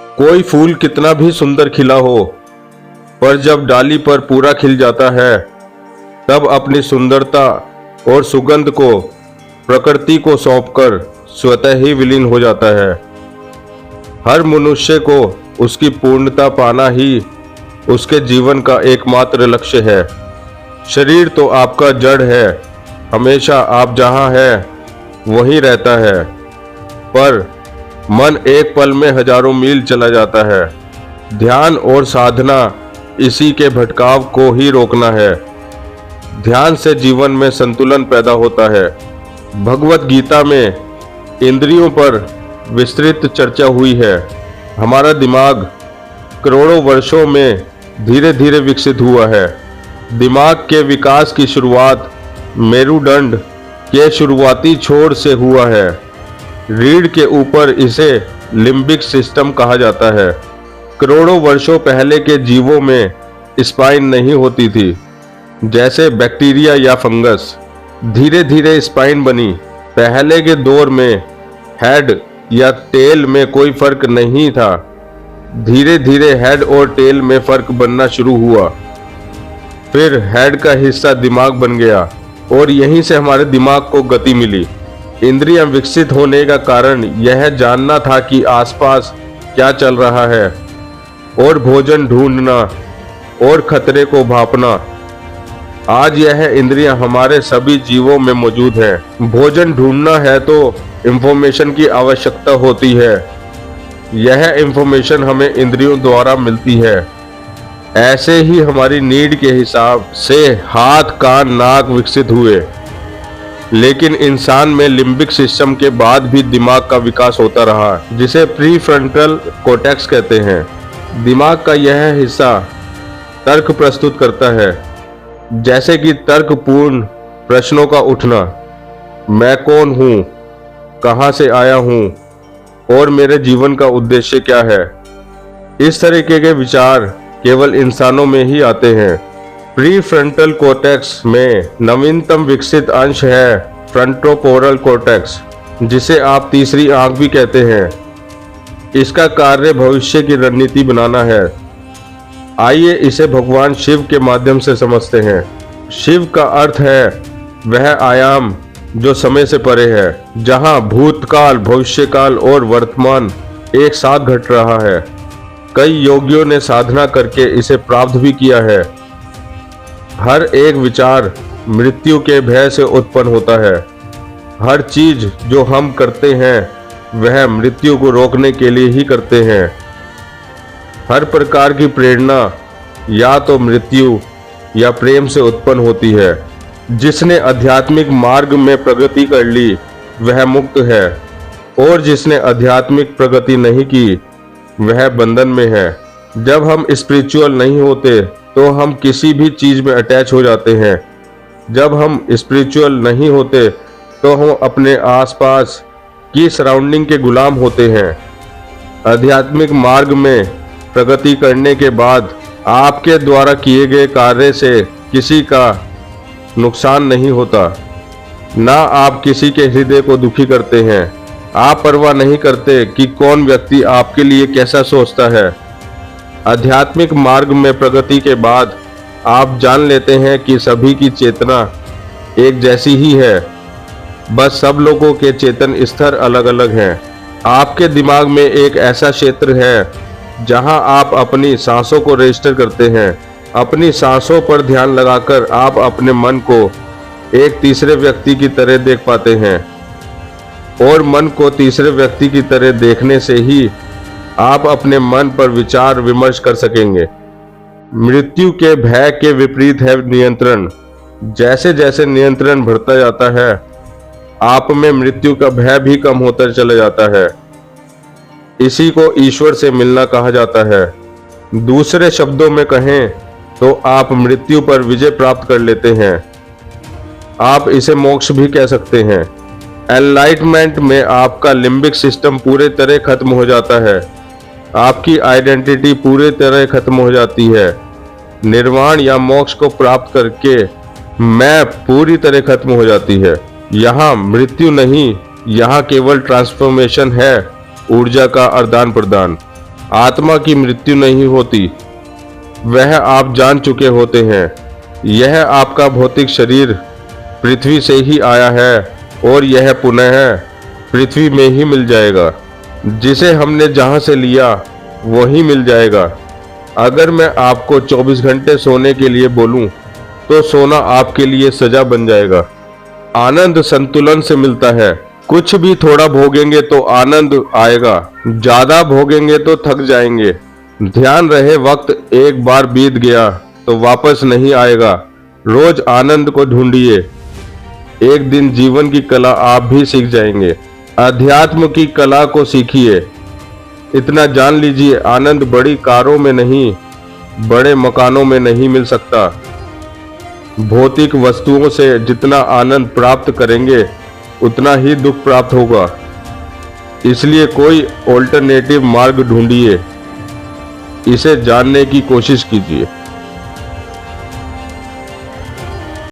कोई फूल कितना भी सुंदर खिला हो, पर जब डाली पर पूरा खिल जाता है, तब अपनी सुंदरता और सुगंध को प्रकृति को सौंपकर स्वतः ही विलीन हो जाता है। हर मनुष्य को उसकी पूर्णता पाना ही उसके जीवन का एकमात्र लक्ष्य है। शरीर तो आपका जड़ है, हमेशा आप जहां हैं वहीं रहता है, पर मन एक पल में हजारों मील चला जाता है। ध्यान और साधना इसी के भटकाव को ही रोकना है। ध्यान से जीवन में संतुलन पैदा होता है। भगवत गीता में इंद्रियों पर विस्तृत चर्चा हुई है। हमारा दिमाग करोड़ों वर्षों में धीरे धीरे विकसित हुआ है। दिमाग के विकास की शुरुआत मेरुदंड के शुरुआती छोर से हुआ है। रीढ़ के ऊपर इसे लिम्बिक सिस्टम कहा जाता है। करोड़ों वर्षों पहले के जीवों में स्पाइन नहीं होती थी, जैसे बैक्टीरिया या फंगस। धीरे धीरे स्पाइन बनी। पहले के दौर में हेड या टेल में कोई फर्क नहीं था। धीरे धीरे हेड और टेल में फर्क बनना शुरू हुआ। फिर हेड का हिस्सा दिमाग बन गया और यहीं से हमारे दिमाग को गति मिली। इंद्रियां विकसित होने का कारण यह जानना था कि आसपास क्या चल रहा है, और भोजन ढूंढना और खतरे को भांपना। आज यह इंद्रियां हमारे सभी जीवों में मौजूद हैं। भोजन ढूंढना है तो इंफॉर्मेशन की आवश्यकता होती है। यह इंफॉर्मेशन हमें इंद्रियों द्वारा मिलती है। ऐसे ही हमारी नीड के हिसाब से हाथ, कान, नाक विकसित हुए। लेकिन इंसान में लिम्बिक सिस्टम के बाद भी दिमाग का विकास होता रहा, जिसे प्रीफ्रंटल कॉर्टेक्स कहते हैं। दिमाग का यह हिस्सा तर्क प्रस्तुत करता है, जैसे कि तर्कपूर्ण प्रश्नों का उठना। मैं कौन हूँ, कहाँ से आया हूँ और मेरे जीवन का उद्देश्य क्या है। इस तरीके के विचार केवल इंसानों में ही आते हैं। प्रीफ्रंटल कॉर्टेक्स में नवीनतम विकसित अंश है फ्रंटोपोरल कॉर्टेक्स, जिसे आप तीसरी आंख भी कहते हैं। इसका कार्य भविष्य की रणनीति बनाना है। आइए इसे भगवान शिव के माध्यम से समझते हैं। शिव का अर्थ है वह आयाम जो समय से परे है, जहां भूतकाल, भविष्यकाल और वर्तमान एक साथ घट रहा है। कई योगियों ने साधना करके इसे प्राप्त भी किया है। हर एक विचार मृत्यु के भय से उत्पन्न होता है। हर चीज जो हम करते हैं वह मृत्यु को रोकने के लिए ही करते हैं। हर प्रकार की प्रेरणा या तो मृत्यु या प्रेम से उत्पन्न होती है। जिसने आध्यात्मिक मार्ग में प्रगति कर ली वह मुक्त है, और जिसने आध्यात्मिक प्रगति नहीं की वह बंधन में है। जब हम स्पिरिचुअल नहीं होते तो हम किसी भी चीज में अटैच हो जाते हैं। जब हम स्पिरिचुअल नहीं होते तो हम अपने आसपास की सराउंडिंग के गुलाम होते हैं। आध्यात्मिक मार्ग में प्रगति करने के बाद आपके द्वारा किए गए कार्य से किसी का नुकसान नहीं होता। ना आप किसी के हृदय को दुखी करते हैं। आप परवाह नहीं करते कि कौन व्यक्ति आपके लिए कैसा सोचता है। आध्यात्मिक मार्ग में प्रगति के बाद आप जान लेते हैं कि सभी की चेतना एक जैसी ही है, बस सब लोगों के चेतन स्तर अलग अलग हैं। आपके दिमाग में एक ऐसा क्षेत्र है जहां आप अपनी सांसों को रजिस्टर करते हैं। अपनी सांसों पर ध्यान लगाकर आप अपने मन को एक तीसरे व्यक्ति की तरह देख पाते हैं, और मन को तीसरे व्यक्ति की तरह देखने से ही आप अपने मन पर विचार विमर्श कर सकेंगे। मृत्यु के भय के विपरीत है नियंत्रण। जैसे जैसे नियंत्रण बढ़ता जाता है, आप में मृत्यु का भय भी कम होता चला जाता है। इसी को ईश्वर से मिलना कहा जाता है। दूसरे शब्दों में कहें तो आप मृत्यु पर विजय प्राप्त कर लेते हैं। आप इसे मोक्ष भी कह सकते हैं। एनलाइटमेंट में आपका लिम्बिक सिस्टम पूरे तरह खत्म हो जाता है। आपकी आइडेंटिटी पूरी तरह खत्म हो जाती है। निर्वाण या मोक्ष को प्राप्त करके मैं पूरी तरह खत्म हो जाती है। यहाँ मृत्यु नहीं, यहाँ केवल ट्रांसफॉर्मेशन है, ऊर्जा का आदान प्रदान। आत्मा की मृत्यु नहीं होती, वह आप जान चुके होते हैं। यह आपका भौतिक शरीर पृथ्वी से ही आया है और यह पुनः पृथ्वी में ही मिल जाएगा। जिसे हमने जहां से लिया वही मिल जाएगा। अगर मैं आपको 24 घंटे सोने के लिए बोलूं तो सोना आपके लिए सजा बन जाएगा। आनंद संतुलन से मिलता है। कुछ भी थोड़ा भोगेंगे तो आनंद आएगा, ज्यादा भोगेंगे तो थक जाएंगे। ध्यान रहे, वक्त एक बार बीत गया तो वापस नहीं आएगा। रोज आनंद को ढूंढिए, एक दिन जीवन की कला आप भी सीख जाएंगे। अध्यात्म की कला को सीखिए। इतना जान लीजिए, आनंद बड़ी कारों में नहीं, बड़े मकानों में नहीं मिल सकता। भौतिक वस्तुओं से जितना आनंद प्राप्त करेंगे उतना ही दुख प्राप्त होगा। इसलिए कोई ऑल्टरनेटिव मार्ग ढूंढिए, इसे जानने की कोशिश कीजिए।